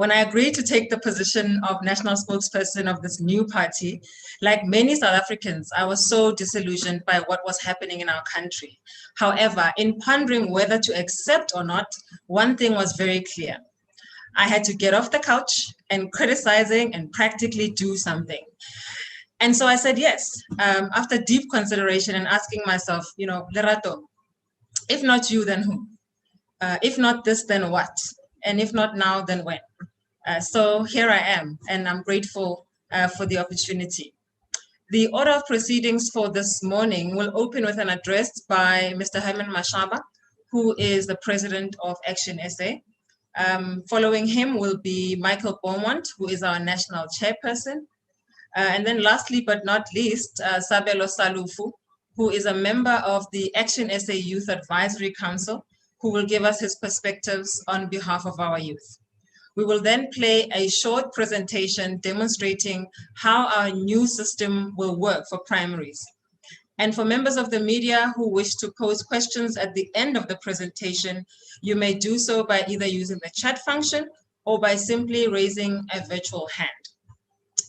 When I agreed to take the position of national spokesperson of this new party, like many South Africans, I was so disillusioned by what was happening in our country. However, in pondering whether to accept or not, one thing was very clear. I had to get off the couch and criticizing and practically do something. And so I said yes, after deep consideration and asking myself, Lerato, if not you, then who? If not this, then what? And if not now, then when? So here I am, and I'm grateful for the opportunity. The order of proceedings for this morning will open with an address by Mr. Herman Mashaba, who is the president of ActionSA. Following him will be Michael Beaumont, who is our national chairperson. And then lastly, but not least, Sabelo Salufu, who is a member of the ActionSA Youth Advisory Council, who will give us his perspectives on behalf of our youth. We will then play a short presentation demonstrating how our new system will work for primaries. And for members of the media who wish to pose questions at the end of the presentation, you may do so by either using the chat function or by simply raising a virtual hand.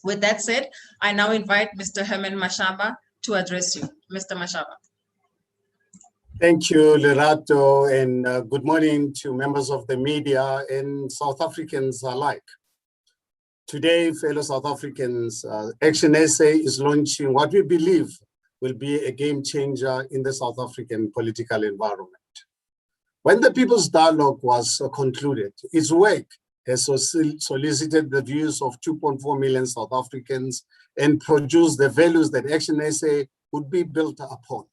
With that said, I now invite Mr. Herman Mashaba to address you. Mr. Mashaba. Thank you, Lerato, and good morning to members of the media and South Africans alike. Today, fellow South Africans, ActionSA is launching what we believe will be a game changer in the South African political environment. When the People's Dialogue was concluded, its work has solicited the views of 2.4 million South Africans and produced the values that ActionSA would be built upon.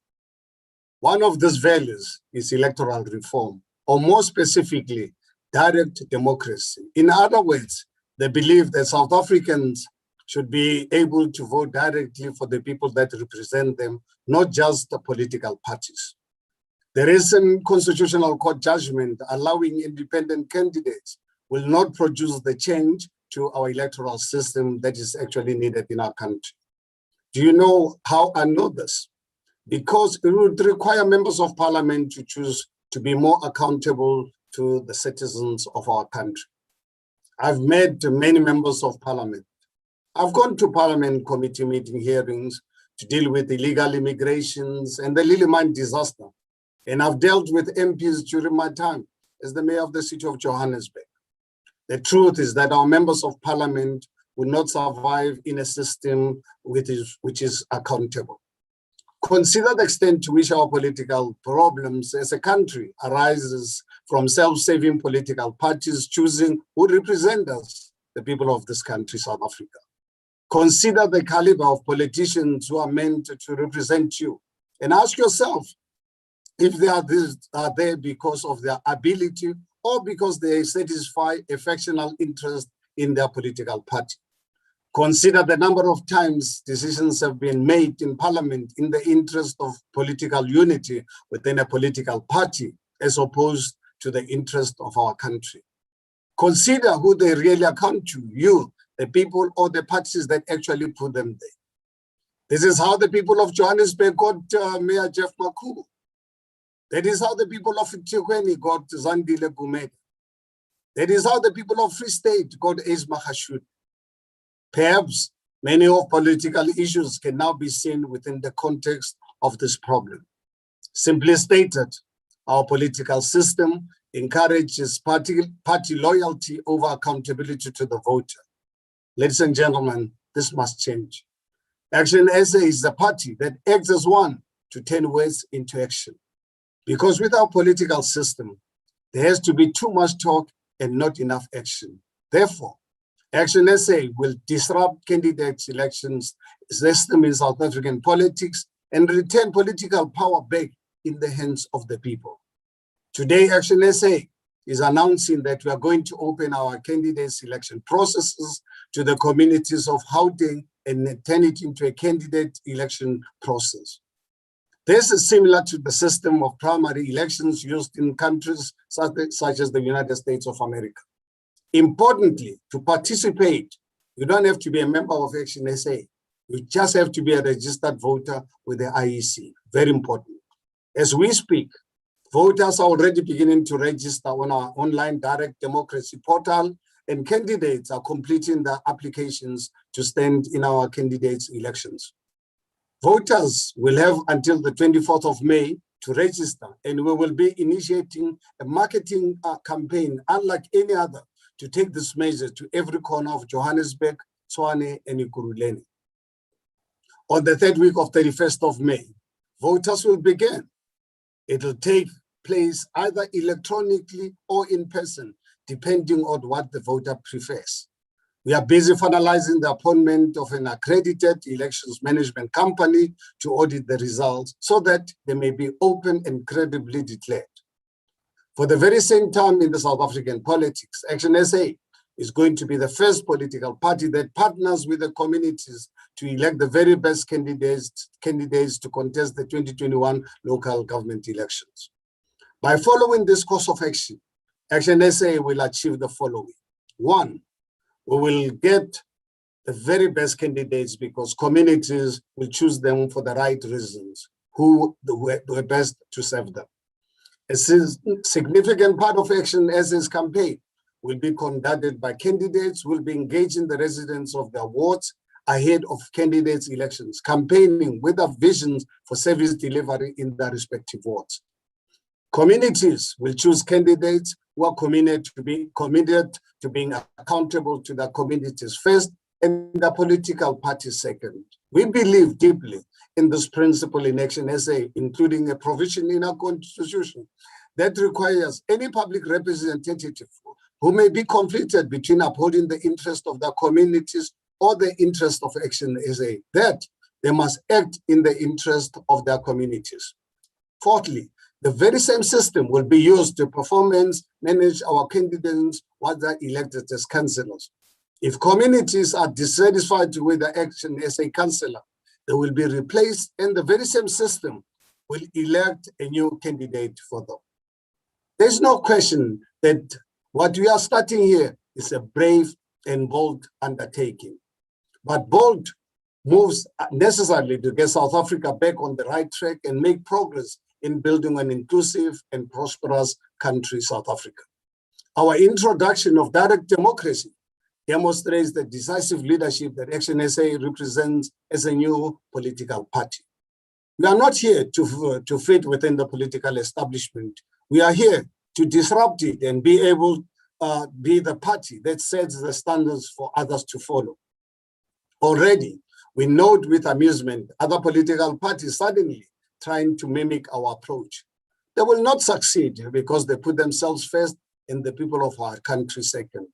One of these values is electoral reform, or more specifically, direct democracy. In other words, they believe that South Africans should be able to vote directly for the people that represent them, not just the political parties. The recent Constitutional Court judgment allowing independent candidates will not produce the change to our electoral system that is actually needed in our country. Do you know how I know this? Because it would require members of parliament to choose to be more accountable to the citizens of our country. I've met many members of parliament. I've gone to parliament committee meeting hearings to deal with illegal immigrations and the Lily Mine disaster. And I've dealt with MPs during my time as the mayor of the city of Johannesburg. The truth is that our members of parliament will not survive in a system which is accountable. Consider the extent to which our political problems as a country arises from self-serving political parties choosing who represent us, the people of this country, South Africa. Consider the caliber of politicians who are meant to represent you, and ask yourself if they are there because of their ability or because they satisfy a factional interest in their political party. Consider the number of times decisions have been made in parliament in the interest of political unity within a political party, as opposed to the interest of our country. Consider who they really account to, you, the people, or the parties that actually put them there. This is how the people of Johannesburg got Mayor Jeff Makubu. That is how the people of Etikweni got Zandile Gumede. That is how the people of Free State got Ace Mahashud. Perhaps many of political issues can now be seen within the context of this problem. Simply stated, our political system encourages party loyalty over accountability to the voter. Ladies and gentlemen, this must change. ActionSA is the party that acts as one to turn words into action. Because with our political system, there has to be too much talk and not enough action. Therefore, ActionSA will disrupt candidate elections system in South African politics and return political power back in the hands of the people. Today, ActionSA is announcing that we are going to open our candidate selection processes to the communities of Gauteng and turn it into a candidate election process. This is similar to the system of primary elections used in countries such as the United States of America. Importantly, to participate, you don't have to be a member of ActionSA. You just have to be a registered voter with the IEC. Very important. As we speak, voters are already beginning to register on our online direct democracy portal and candidates are completing their applications to stand in our candidates' elections. Voters will have until the 24th of May to register, and we will be initiating a marketing campaign unlike any other to take this measure to every corner of Johannesburg, Tshwane, and Ekurhuleni. On the third week of 31st of May, voters will begin. It will take place either electronically or in person, depending on what the voter prefers. We are busy finalizing the appointment of an accredited elections management company to audit the results so that they may be open and credibly declared. For the very same time in the South African politics, ActionSA is going to be the first political party that partners with the communities to elect the very best candidates to contest the 2021 local government elections. By following this course of action, ActionSA will achieve the following. One, we will get the very best candidates because communities will choose them for the right reasons, who were best to serve them. A significant part of ActionSA's campaign will be conducted by candidates who will be engaging the residents of their wards ahead of candidates' elections, campaigning with their visions for service delivery in their respective wards. Communities will choose candidates who are committed to being accountable to their communities first and their political parties second. We believe deeply in this principle in ActionSA, including a provision in our constitution that requires any public representative who may be conflicted between upholding the interest of their communities or the interest of ActionSA, that they must act in the interest of their communities. Fourthly, the very same system will be used to performance manage our candidates once they're elected as councillors. If communities are dissatisfied with the ActionSA councillor, they will be replaced and the very same system will elect a new candidate for them. There's no question that what we are starting here is a brave and bold undertaking. But bold moves necessarily to get South Africa back on the right track and make progress in building an inclusive and prosperous country, South Africa. Our introduction of direct democracy demonstrates the decisive leadership that ActionSA represents as a new political party. We are not here to fit within the political establishment. We are here to disrupt it and be able to be the party that sets the standards for others to follow. Already, we note with amusement other political parties suddenly trying to mimic our approach. They will not succeed because they put themselves first and the people of our country second.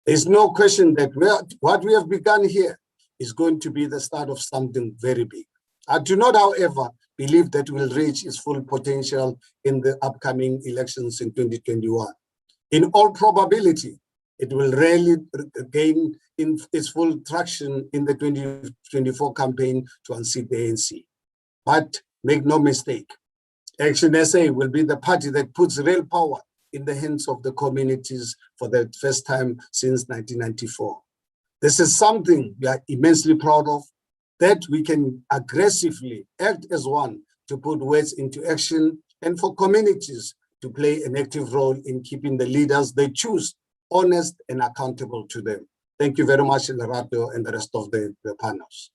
There's no question that what we have begun here is going to be the start of something very big. I do not, however, believe that we'll reach its full potential in the upcoming elections in 2021. In all probability, it will rarely gain in its full traction in the 2024 campaign to unseat the ANC. But make no mistake, ActionSA will be the party that puts real power in the hands of the communities for the first time since 1994. This is something we are immensely proud of, that we can aggressively act as one to put words into action and for communities to play an active role in keeping the leaders they choose honest and accountable to them. Thank you very much, Lerato, and the rest of the panels.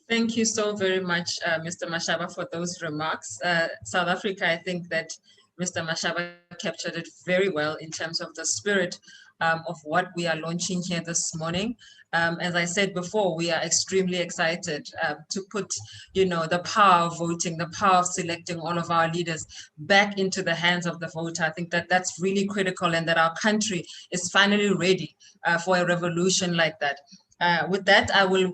Thank you so very much, Mr. Mashaba, for those remarks. South Africa, I think that Mr. Mashaba captured it very well in terms of the spirit of what we are launching here this morning. As I said before, we are extremely excited to put, the power of voting, the power of selecting all of our leaders back into the hands of the voter. I think that that's really critical and that our country is finally ready for a revolution like that. With that, I will,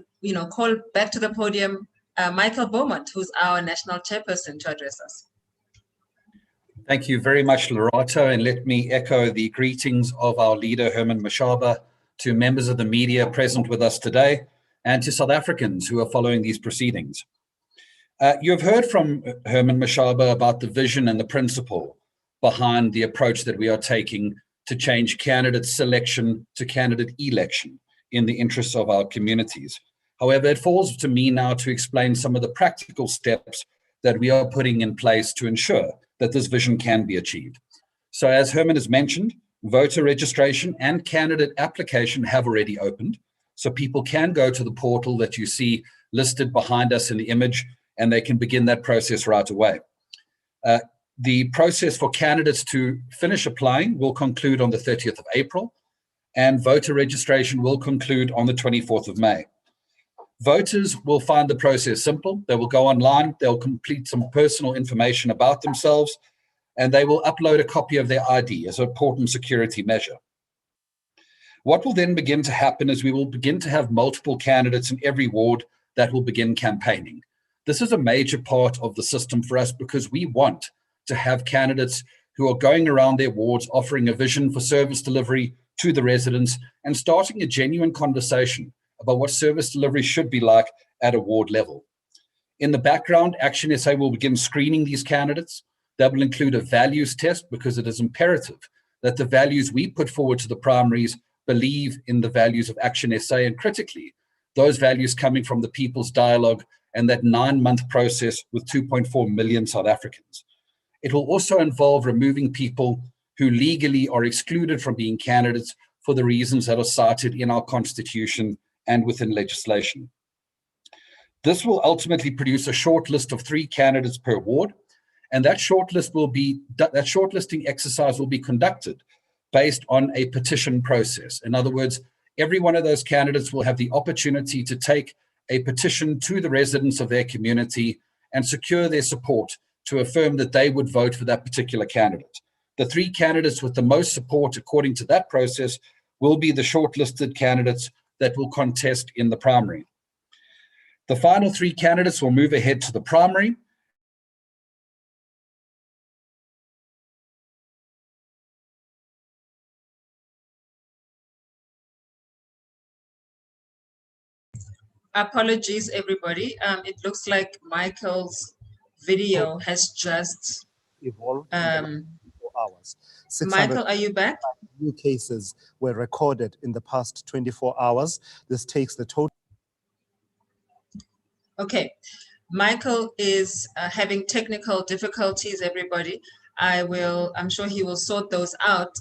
call back to the podium Michael Beaumont, who's our national chairperson, to address us. Thank you very much, Lerato, and let me echo the greetings of our leader, Herman Mashaba, to members of the media present with us today, and to South Africans who are following these proceedings. You have heard from Herman Mashaba about the vision and the principle behind the approach that we are taking to change candidate selection to candidate election in the interests of our communities. However, it falls to me now to explain some of the practical steps that we are putting in place to ensure that this vision can be achieved. So as Herman has mentioned, Voter registration and candidate application have already opened. So people can go to the portal that you see listed behind us in the image, and they can begin that process right away. The process for candidates to finish applying will conclude on the 30th of April, and voter registration will conclude on the 24th of May. Voters will find the process simple. They will go online, they'll complete some personal information about themselves, and they will upload a copy of their ID as an important security measure. What will then begin to happen is we will begin to have multiple candidates in every ward that will begin campaigning. This is a major part of the system for us because we want to have candidates who are going around their wards offering a vision for service delivery to the residents and starting a genuine conversation about what service delivery should be like at a ward level. In the background, ActionSA will begin screening these candidates. That will include a values test because it is imperative that the values we put forward to the primaries believe in the values of ActionSA, and critically, those values coming from the People's Dialogue and that 9-month process with 2.4 million South Africans. It will also involve removing people who legally are excluded from being candidates for the reasons that are cited in our constitution and within legislation. This will ultimately produce a short list of 3 candidates per ward, and that shortlisting exercise will be conducted based on a petition process. In other words, every one of those candidates will have the opportunity to take a petition to the residents of their community and secure their support to affirm that they would vote for that particular candidate. The 3 candidates with the most support according to that process will be the shortlisted candidates that will contest in the primary. The final 3 candidates will move ahead to the primary. Apologies, everybody. It looks like Michael's video has just evolved in the last 24 hours. Michael, are you back? New cases were recorded in the past 24 hours. This takes the total. Okay. Michael is having technical difficulties, everybody. I'm sure he will sort those out.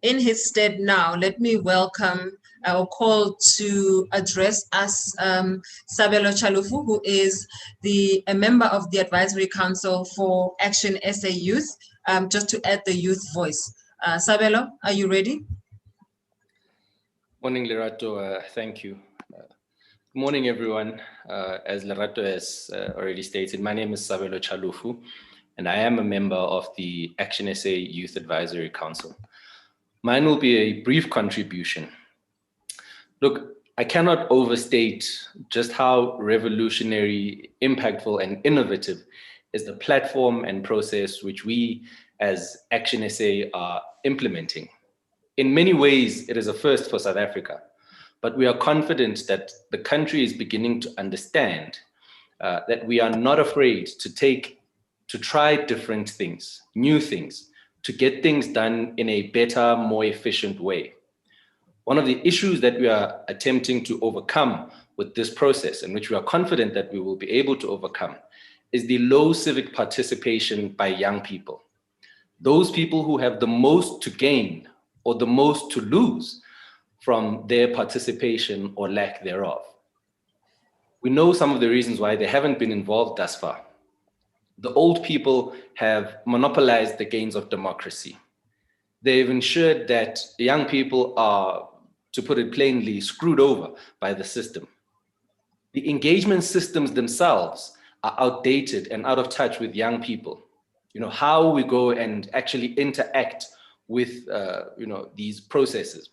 In his stead now, let me welcome or call to address us Sabelo Chalufu, who is a member of the Advisory Council for ActionSA Youth, just to add the youth voice. Sabelo, are you ready? Morning, Lerato. Thank you. Good morning, everyone. As Lerato has already stated, my name is Sabelo Chalufu, and I am a member of the ActionSA Youth Advisory Council. Mine will be a brief contribution. Look, I cannot overstate just how revolutionary, impactful, and innovative is the platform and process which we as ActionSA are implementing. In many ways, it is a first for South Africa, but we are confident that the country is beginning to understand that we are not afraid to try different things, new things, to get things done in a better, more efficient way. One of the issues that we are attempting to overcome with this process, and which we are confident that we will be able to overcome, is the low civic participation by young people. Those people who have the most to gain or the most to lose from their participation or lack thereof. We know some of the reasons why they haven't been involved thus far. The old people have monopolized the gains of democracy. They've ensured that young people are, to put it plainly, screwed over by the system. The engagement systems themselves are outdated and out of touch with young people. You know, how we go and actually interact with these processes.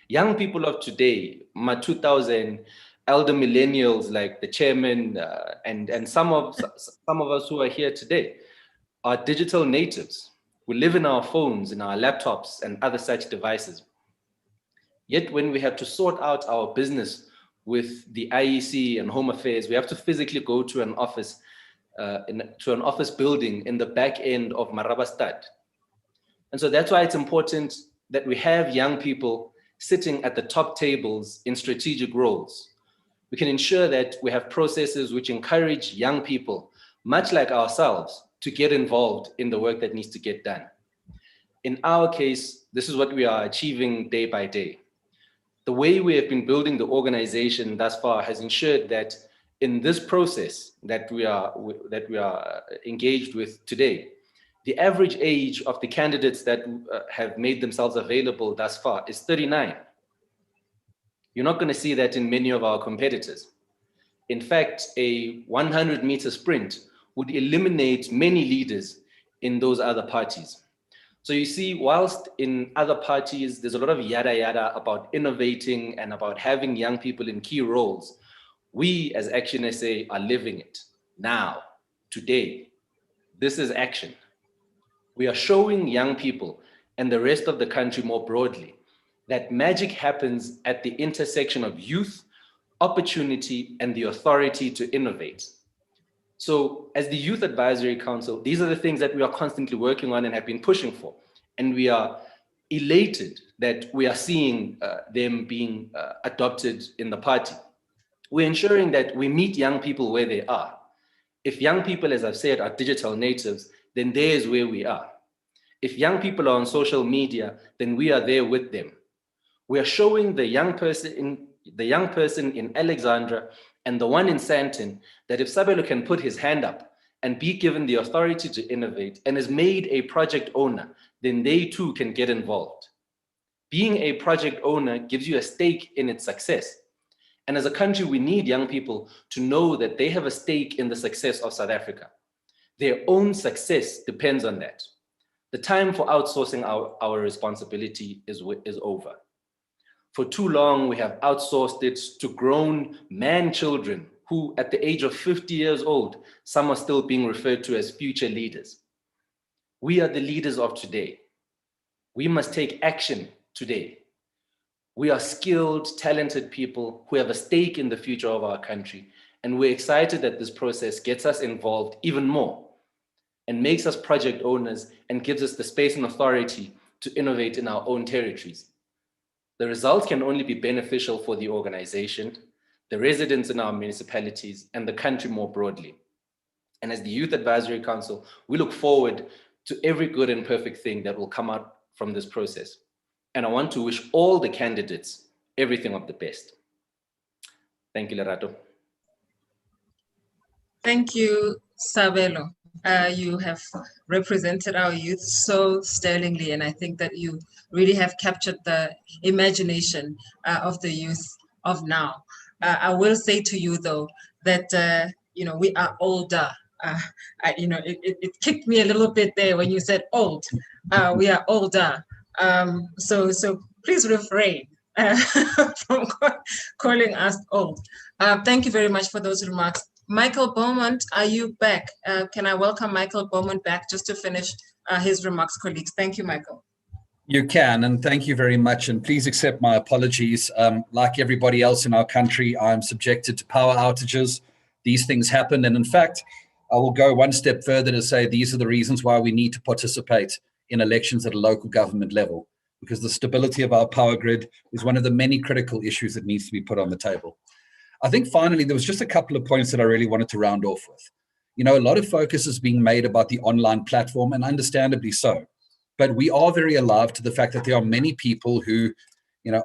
Young people of today, my 2000 elder millennials like the chairman and some of us who are here today are digital natives. We live in our phones, in our laptops and other such devices. Yet when we have to sort out our business with the IEC and Home Affairs, we have to physically go to an office, building in the back end of Marabastad. And so that's why it's important that we have young people sitting at the top tables in strategic roles. We can ensure that we have processes which encourage young people, much like ourselves, to get involved in the work that needs to get done. In our case, This is what we are achieving day by day. The way we have been building the organization thus far has ensured that in this process that we are engaged with today, the average age of the candidates that have made themselves available thus far is 39. You're not going to see that in many of our competitors. In fact, a 100-meter sprint would eliminate many leaders in those other parties. So you see, whilst in other parties, there's a lot of yada yada about innovating and about having young people in key roles, we as ActionSA are living it now, today. This is action. We are showing young people and the rest of the country more broadly that magic happens at the intersection of youth, opportunity, and the authority to innovate. So as the Youth Advisory Council, these are the things that we are constantly working on and have been pushing for. And we are elated that we are seeing them being adopted in the party. We're ensuring that we meet young people where they are. If young people, as I've said, are digital natives, then there's where we are. If young people are on social media, then we are there with them. We are showing the young person in Alexandra and the one in Sandton that if Sabelo can put his hand up and be given the authority to innovate and is made a project owner, then they too can get involved. Being a project owner gives you a stake in its success. And as a country, we need young people to know that they have a stake in the success of South Africa. Their own success depends on that. The time for outsourcing our responsibility is over. For too long, we have outsourced it to grown man-children who, at the age of 50 years old, some are still being referred to as future leaders. We are the leaders of today. We must take action today. We are skilled, talented people who have a stake in the future of our country, and we're excited that this process gets us involved even more and makes us project owners and gives us the space and authority to innovate in our own territories. The results can only be beneficial for the organization, the residents in our municipalities, and the country more broadly. And as the Youth Advisory Council, we look forward to every good and perfect thing that will come out from this process. And I want to wish all the candidates everything of the best. Thank you, Lerato. Thank you, Sabelo. You have represented our youth so sterlingly, and I think that you really have captured the imagination of the youth of now. I will say to you, though, that we are older. It kicked me a little bit there when you said old. We are older. So please refrain from calling us old. Thank you very much for those remarks. Michael Beaumont, are you back? Can I welcome Michael Beaumont back just to finish his remarks, colleagues? Thank you, Michael. You can, and thank you very much. And please accept my apologies. Like everybody else in our country, I'm subjected to power outages. These things happen. And in fact, I will go one step further to say these are the reasons why we need to participate in elections at a local government level, because the stability of our power grid is one of the many critical issues that needs to be put on the table. I think finally, there was just a couple of points that I really wanted to round off with. A lot of focus is being made about the online platform, and understandably so. But we are very alive to the fact that there are many people who,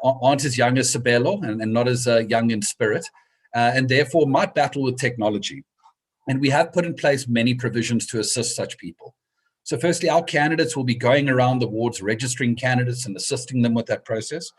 aren't as young as Sabelo and not as young in spirit, and therefore might battle with technology. And we have put in place many provisions to assist such people. So firstly, our candidates will be going around the wards registering candidates and assisting them with that process.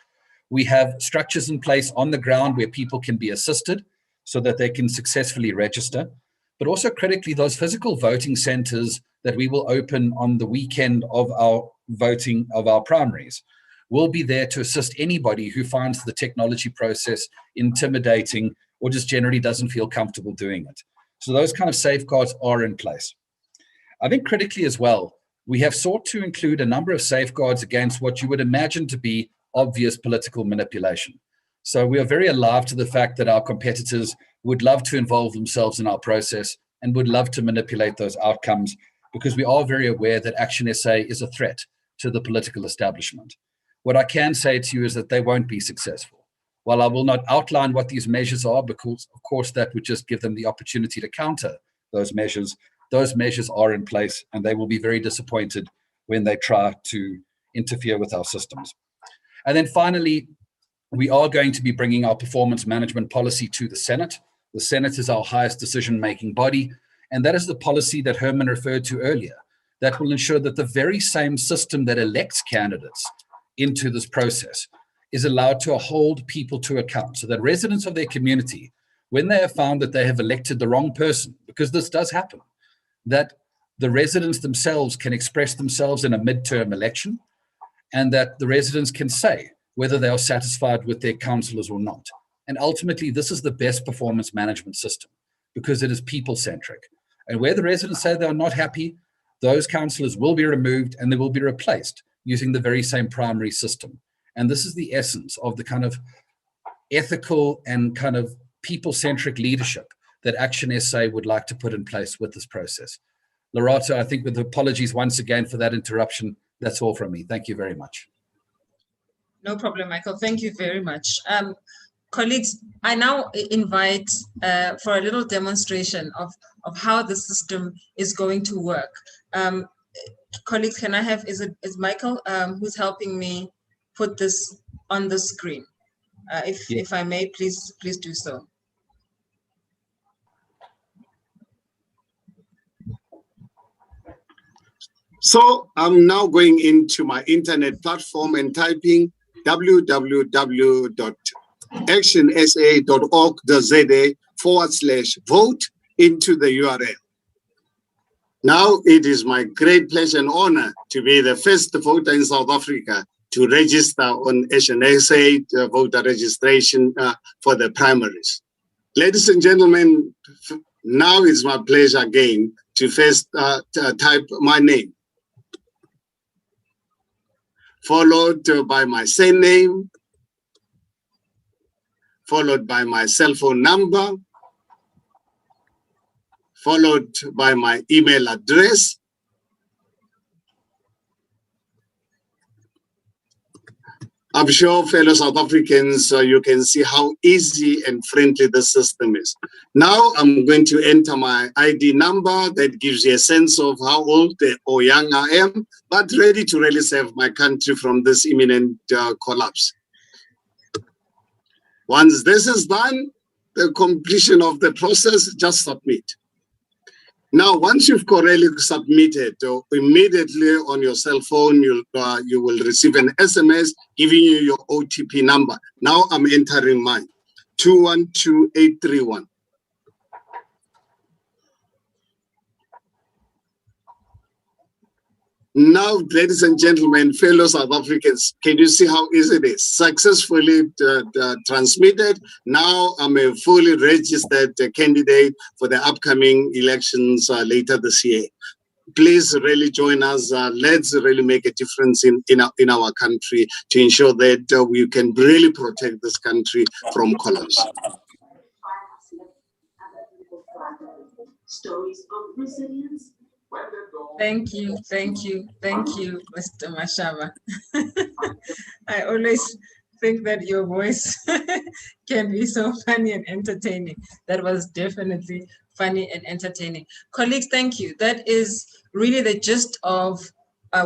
We have structures in place on the ground where people can be assisted so that they can successfully register. But also critically, those physical voting centers that we will open on the weekend of our voting of our primaries will be there to assist anybody who finds the technology process intimidating or just generally doesn't feel comfortable doing it. So those kind of safeguards are in place. I think critically as well, we have sought to include a number of safeguards against what you would imagine to be obvious political manipulation. So we are very alive to the fact that our competitors would love to involve themselves in our process and would love to manipulate those outcomes, because we are very aware that ActionSA is a threat to the political establishment. What I can say to you is that they won't be successful. While I will not outline what these measures are, because of course that would just give them the opportunity to counter those measures are in place, and they will be very disappointed when they try to interfere with our systems. And then finally, we are going to be bringing our performance management policy to the Senate. The Senate is our highest decision-making body, and that is the policy that Herman referred to earlier, that will ensure that the very same system that elects candidates into this process is allowed to hold people to account, so that residents of their community, when they have found that they have elected the wrong person, because this does happen, that the residents themselves can express themselves in a midterm election, and that the residents can say whether they are satisfied with their councillors or not. And ultimately, this is the best performance management system because it is people-centric. And where the residents say they are not happy, those councillors will be removed and they will be replaced using the very same primary system. And this is the essence of the kind of ethical and kind of people-centric leadership that ActionSA would like to put in place with this process. Lorato, I think with apologies once again for that interruption, that's all from me. Thank you very much. No problem, Michael. Thank you very much. Colleagues, I now invite for a little demonstration of how the system is going to work. Colleagues, can I have, is Michael who's helping me put this on the screen? If I may, please do so. So I'm now going into my internet platform and typing www.actionsa.org.za/vote into the URL. Now it is my great pleasure and honor to be the first voter in South Africa to register on ActionSA voter registration for the primaries. Ladies and gentlemen, now it's my pleasure again to first type my name, followed by my surname, followed by my cell phone number, followed by my email address, I'm sure, fellow South Africans, you can see how easy and friendly the system is. Now I'm going to enter my ID number that gives you a sense of how old or young I am, but ready to really save my country from this imminent collapse. Once this is done, the completion of the process, just submit. Now, once you've correctly submitted, immediately on your cell phone, you will receive an SMS giving you your OTP number. Now I'm entering mine, 212831. Now, ladies and gentlemen, fellow South Africans, can you see how easy it is? Successfully transmitted. Now I'm a fully registered candidate for the upcoming elections later this year. Please really join us. Let's really make a difference in our country to ensure that we can really protect this country from collapse. Stories of resilience. Thank you, Mr. Mashaba. I always think that your voice can be so funny and entertaining. That was definitely funny and entertaining. Colleagues, thank you. That is really the gist of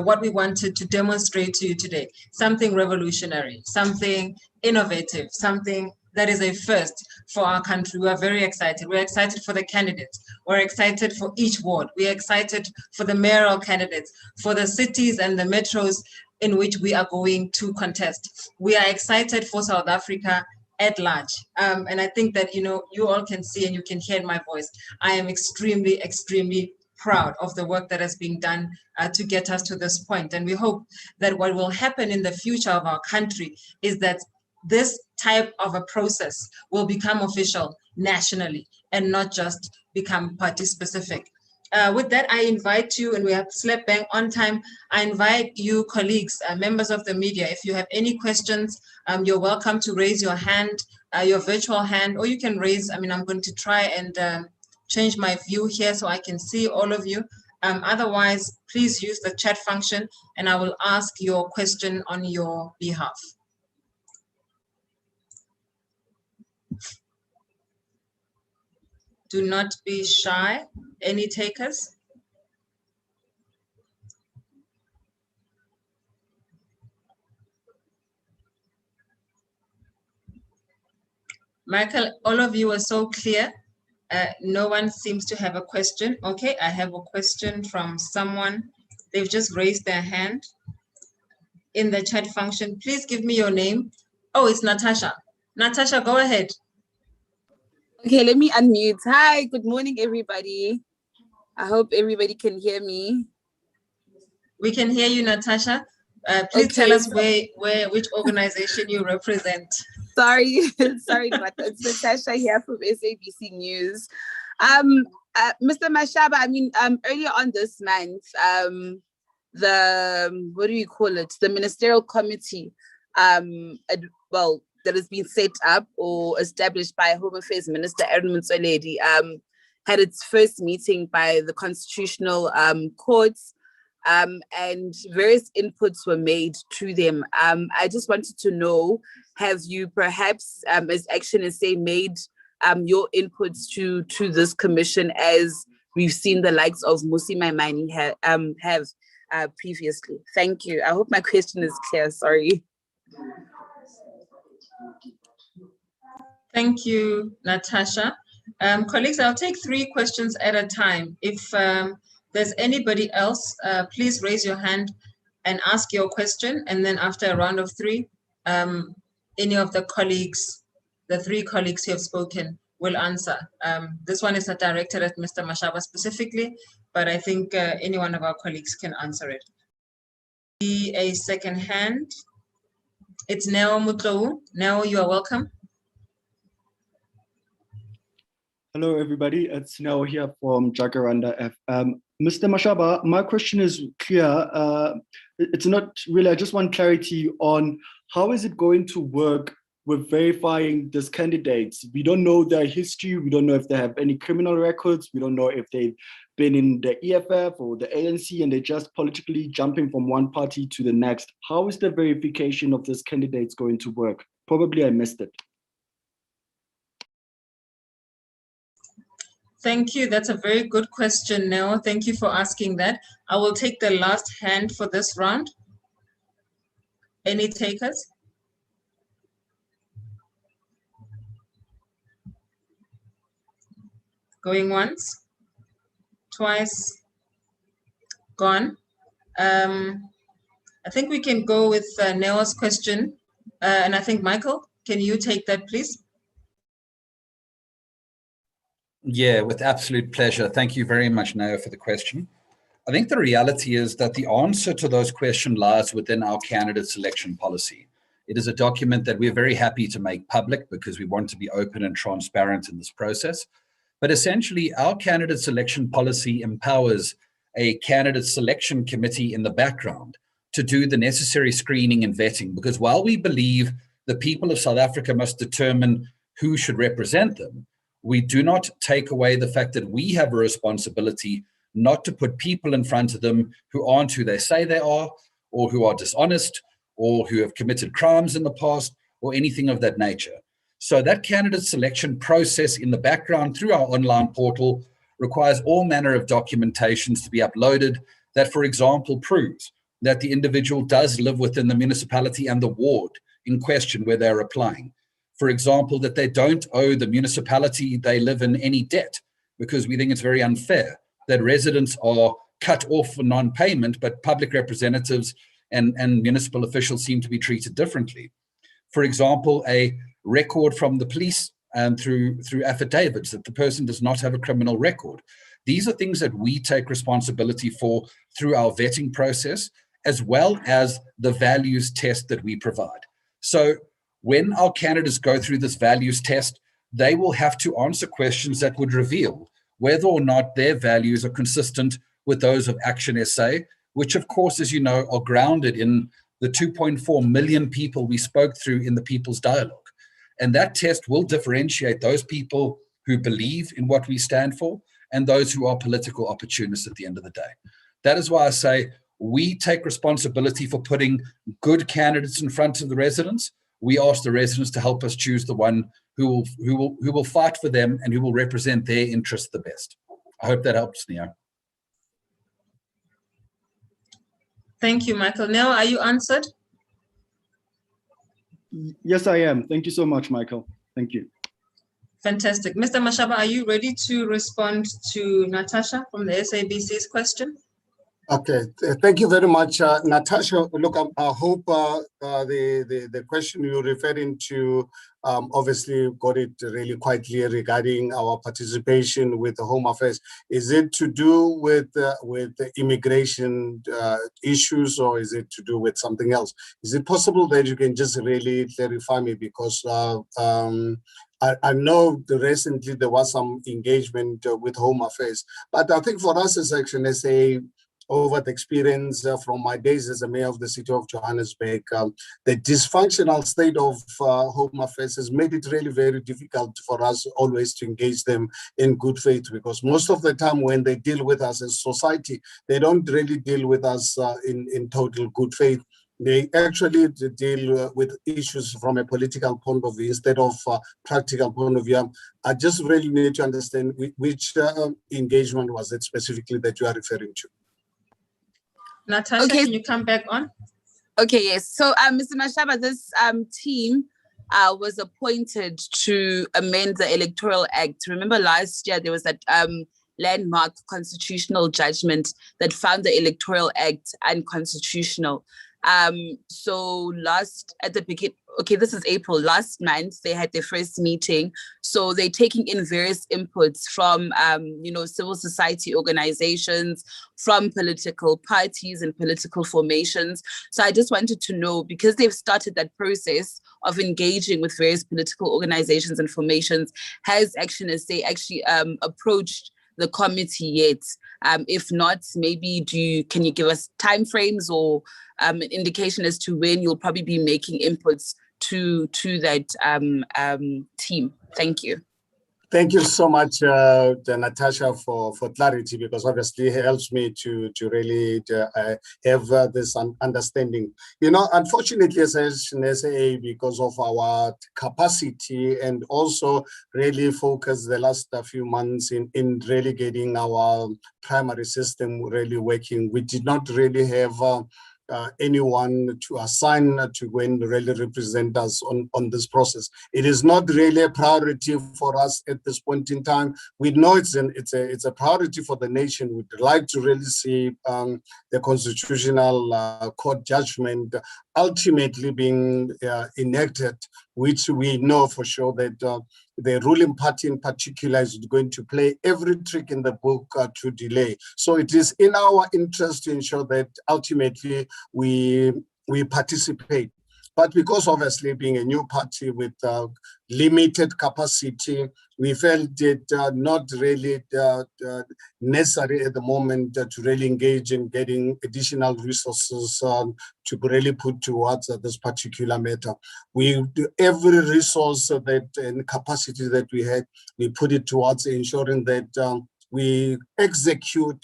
what we wanted to demonstrate to you today. Something revolutionary, something innovative, something that is a first for our country. We are very excited. We're excited for the candidates. We're excited for each ward. We're excited for the mayoral candidates, for the cities and the metros in which we are going to contest. We are excited for South Africa at large. And I think that, you all can see and you can hear in my voice, I am extremely, extremely proud of the work that has been done to get us to this point. And we hope that what will happen in the future of our country is that this type of a process will become official nationally and not just become party specific. With that, I invite you, and we have slept bang on time, I invite you colleagues, members of the media, if you have any questions, you're welcome to raise your hand, your virtual hand, or you can raise, I'm going to try and change my view here so I can see all of you. Otherwise, please use the chat function and I will ask your question on your behalf. Do not be shy. Any takers? Michael, all of you are so clear. No one seems to have a question. Okay, I have a question from someone. They've just raised their hand in the chat function. Please give me your name. Oh, it's Natasha. Natasha, go ahead. Okay, let me unmute. Hi, good morning, everybody. I hope everybody can hear me. We can hear you, Natasha. Please tell us which organization you represent. Sorry, sorry, but it's Natasha here from SABC News. Mr. Mashaba, I mean, earlier on this month, the, what do you call it? The ministerial committee, that has been set up or established by Home Affairs Minister Edmund Soledi, had its first meeting by the constitutional courts, and various inputs were made to them. I just wanted to know, have you perhaps, as ActionSA, made your inputs to this commission, as we've seen the likes of Musi Maimane have previously? Thank you. I hope my question is clear. Sorry. Thank you, Natasha. Colleagues, I'll take 3 questions at a time. If there's anybody else, please raise your hand and ask your question. And then after a round of 3, any of the colleagues, the 3 colleagues who have spoken, will answer. This one is not directed at Mr. Mashaba specifically, but I think any one of our colleagues can answer it. A second hand. It's Neo Mutlou. Neo, you are welcome. Hello, everybody. It's Neo here from Jacaranda F. Mr. Mashaba, my question is clear. It's not really, I just want clarity on how is it going to work with verifying these candidates? We don't know their history. We don't know if they have any criminal records. We don't know if they've been in the EFF or the ANC and they're just politically jumping from one party to the next. How is the verification of these candidates going to work? Probably I missed it. Thank you. That's a very good question, Neo. Thank you for asking that. I will take the last hand for this round. Any takers? Going once, twice, gone. I think we can go with Neo's question. And I think, Michael, can you take that, please? Yeah, with absolute pleasure. Thank you very much, Neo, for the question. I think the reality is that the answer to those questions lies within our candidate selection policy. It is a document that we're very happy to make public because we want to be open and transparent in this process. But essentially, our candidate selection policy empowers a candidate selection committee in the background to do the necessary screening and vetting, because while we believe the people of South Africa must determine who should represent them, we do not take away the fact that we have a responsibility not to put people in front of them who aren't who they say they are, or who are dishonest, or who have committed crimes in the past, or anything of that nature. So that candidate selection process in the background through our online portal requires all manner of documentations to be uploaded that, for example, proves that the individual does live within the municipality and the ward in question where they're applying. For example, that they don't owe the municipality they live in any debt, because we think it's very unfair that residents are cut off for non-payment, but public representatives and municipal officials seem to be treated differently. For example, a record from the police through affidavits that the person does not have a criminal record. These are things that we take responsibility for through our vetting process, as well as the values test that we provide. So when our candidates go through this values test, they will have to answer questions that would reveal whether or not their values are consistent with those of ActionSA, which of course, as you know, are grounded in the 2.4 million people we spoke through in the People's Dialogue. And that test will differentiate those people who believe in what we stand for and those who are political opportunists at the end of the day. That is why I say we take responsibility for putting good candidates in front of the residents. We ask the residents to help us choose the one who will fight for them and who will represent their interests the best. I hope that helps, Neo. Thank you, Michael. Neo, are you answered? Yes, I am. Thank you so much, Michael. Thank you. Fantastic. Mr. Mashaba, are you ready to respond to Natasha from the SABC's question? Okay, thank you very much, Natasha. Look, I hope the question you're referring to obviously got it really quite clear regarding our participation with the Home Affairs. Is it to do with the immigration issues, or is it to do with something else? Is it possible that you can just really clarify me, because I know recently there was some engagement with Home Affairs, but I think for us as ActionSA, over the experience from my days as a mayor of the city of Johannesburg, the dysfunctional state of Home Affairs has made it really very difficult for us always to engage them in good faith, because most of the time when they deal with us as society, they don't really deal with us in total good faith. They actually deal with issues from a political point of view instead of practical point of view. I just really need to understand which engagement was it specifically that you are referring to. Natasha, Okay. can you come back on? Okay, yes. So, Mr. Mashaba, this team was appointed to amend the Electoral Act. Remember last year there was that landmark constitutional judgment that found the Electoral Act unconstitutional. So at the beginning, okay, this is April, last month, they had their first meeting. So they're taking in various inputs from, civil society organizations, from political parties and political formations. So I just wanted to know, because they've started that process of engaging with various political organizations and formations, has ActionSA actually approached the committee yet? If not, maybe can you give us timeframes or an indication as to when you'll probably be making inputs to that team? Thank you. Thank you so much, Natasha, for clarity, because obviously it helps me to really have this understanding. You know, unfortunately, as ActionSA, because of our capacity and also really focus the last few months in really getting our primary system really working, we did not really have anyone to assign to go and really represent us on this process. It is not really a priority for us at this point in time. We know it's a priority for the nation. We'd like to really see the constitutional court judgment ultimately being enacted, which we know for sure that the ruling party in particular is going to play every trick in the book to delay. So it is in our interest to ensure that ultimately we participate. But because obviously being a new party with limited capacity, we felt it not really necessary at the moment to really engage in getting additional resources to really put towards this particular matter. We do every resource and capacity that we had, we put it towards ensuring that we execute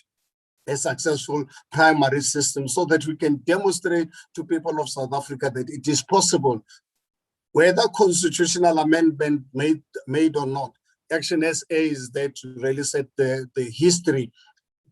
a successful primary system so that we can demonstrate to people of South Africa that it is possible, whether constitutional amendment made or not. ActionSA is there to really set the history,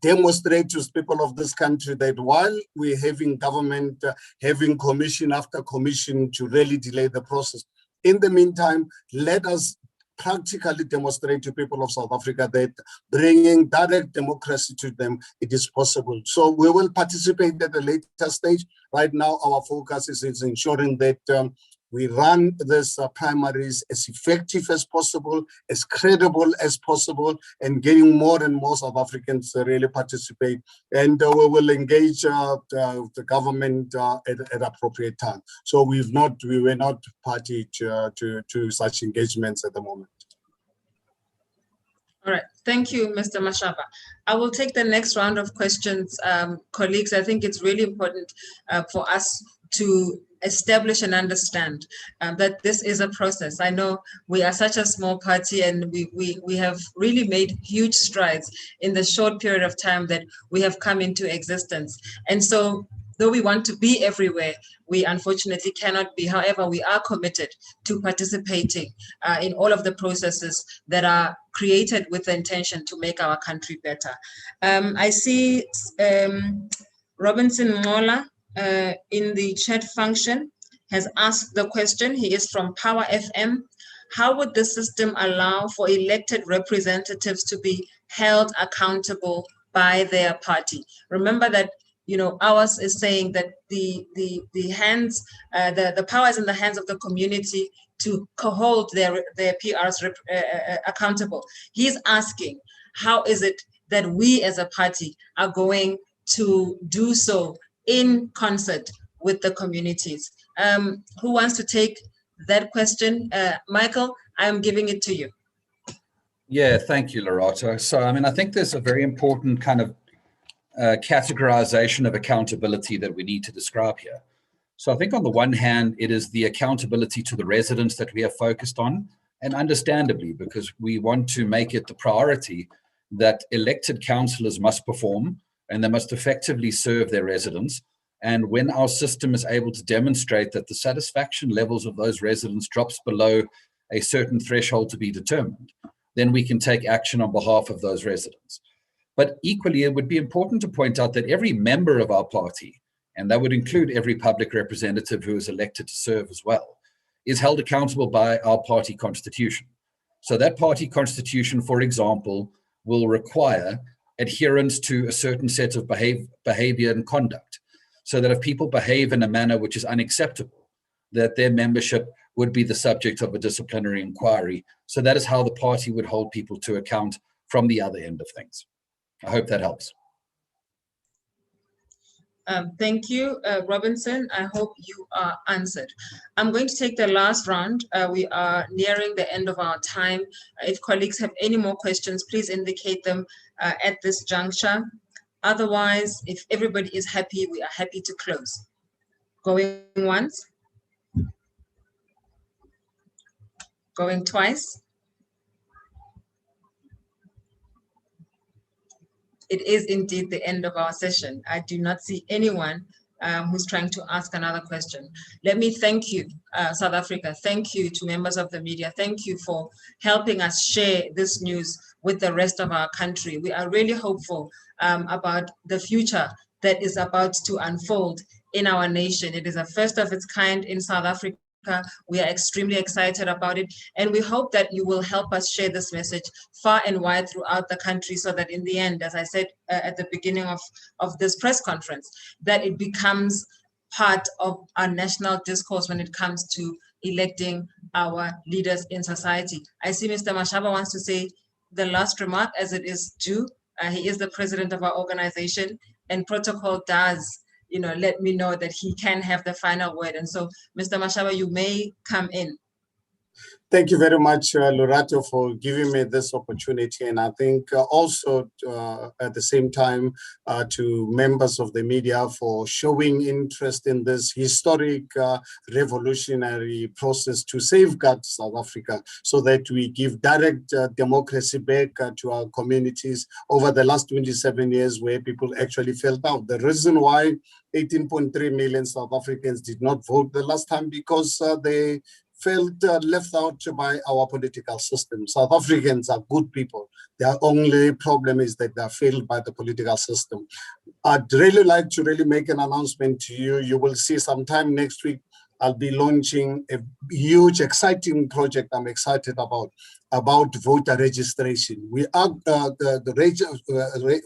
demonstrate to people of this country that while we're having government, having commission after commission to really delay the process, in the meantime, let us practically demonstrate to people of South Africa that bringing direct democracy to them, it is possible. So we will participate at a later stage. Right now, our focus is ensuring that we run this primaries as effective as possible, as credible as possible, and getting more and more South Africans to really participate. And we will engage the government at appropriate time. So we were not party to such engagements at the moment. All right, thank you, Mr. Mashaba. I will take the next round of questions, colleagues. I think it's really important for us to establish and understand that this is a process. I know we are such a small party and we have really made huge strides in the short period of time that we have come into existence. And so though we want to be everywhere, we unfortunately cannot be. However, we are committed to participating in all of the processes that are created with the intention to make our country better. I see Robinson Mola in the chat function has asked the question. He is from Power FM. how would the system allow for elected representatives to be held accountable by their party? Remember that, you know, ours is saying that the power is in the hands of the community to hold their PRs accountable. He's asking, how is it that we as a party are going to do so in concert with the communities? Who wants to take that question? Michael, I'm giving it to you. Yeah, thank you, Lerato. So, I mean, I think there's a very important kind of categorization of accountability that we need to describe here. So I think on the one hand, it is the accountability to the residents that we have focused on, and understandably, because we want to make it the priority that elected councillors must perform and they must effectively serve their residents. And when our system is able to demonstrate that the satisfaction levels of those residents drops below a certain threshold to be determined, then we can take action on behalf of those residents. But equally, it would be important to point out that every member of our party, and that would include every public representative who is elected to serve as well, is held accountable by our party constitution. So that party constitution, for example, will require adherence to a certain set of behavior and conduct, so that if people behave in a manner which is unacceptable, that their membership would be the subject of a disciplinary inquiry. So that is how the party would hold people to account from the other end of things. I hope that helps. Thank you, Robinson. I hope you are answered. I'm going to take the last round. We are nearing the end of our time. If colleagues have any more questions, please indicate them at this juncture. Otherwise, if everybody is happy, we are happy to close. Going once? Going twice? It is indeed the end of our session. I do not see anyone who's trying to ask another question. Let me thank you, South Africa. Thank you to members of the media. Thank you for helping us share this news with the rest of our country. We are really hopeful about the future that is about to unfold in our nation. It is a first of its kind in South Africa. We are extremely excited about it, and we hope that you will help us share this message far and wide throughout the country, so that in the end, as I said at the beginning of this press conference, that it becomes part of our national discourse when it comes to electing our leaders in society. I see Mr. Mashaba wants to say the last remark as it is due. He is the president of our organization, and protocol does let me know that he can have the final word. And so, Mr. Mashaba, you may come in. Thank you very much, Lerato, for giving me this opportunity. And I think also at the same time to members of the media for showing interest in this historic revolutionary process to safeguard South Africa, so that we give direct democracy back to our communities over the last 27 years, where people actually felt out. The reason why 18.3 million South Africans did not vote the last time, because they felt left out by our political system. South Africans are good people. Their only problem is that they are failed by the political system. I'd really like to make an announcement to you. You will see sometime next week, I'll be launching a huge, exciting project I'm excited about voter registration. We are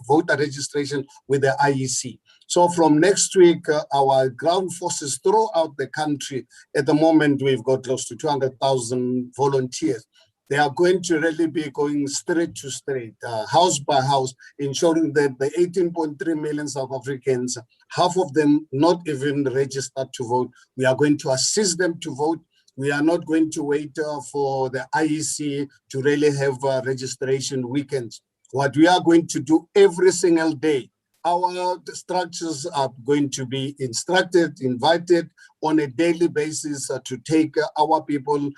voter registration with the IEC. So from next week, our ground forces throughout the country, at the moment, we've got close to 200,000 volunteers. They are going to really be going street to street, house by house, ensuring that the 18.3 million South Africans, half of them not even registered to vote, we are going to assist them to vote. We are not going to wait for the IEC to really have registration weekends. What we are going to do every single day, our structures are going to be invited on a daily basis to take our people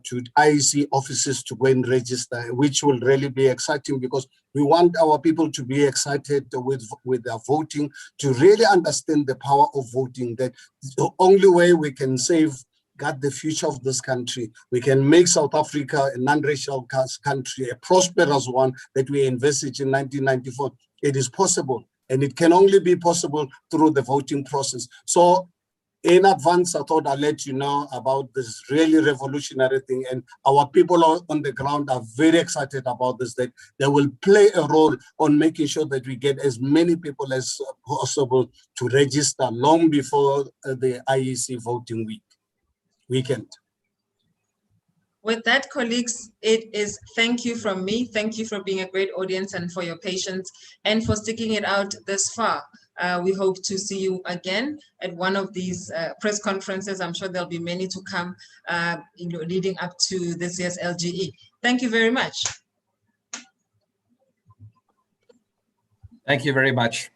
to IEC offices to go and register, which will really be exciting, because we want our people to be excited with their voting, to really understand the power of voting, that the only way we can safeguard the future of this country, we can make South Africa a non-racial country, a prosperous one that we envisaged in 1994. It is possible. And it can only be possible through the voting process. So In advance, I thought I'd let you know about this really revolutionary thing, and our people on the ground are very excited about this, that they will play a role on making sure that we get as many people as possible to register long before the IEC voting weekend. With that, colleagues, it is thank you from me. Thank you for being a great audience and for your patience and for sticking it out this far. We hope to see you again at one of these press conferences. I'm sure there'll be many to come, leading up to this year's LGE. Thank you very much. Thank you very much.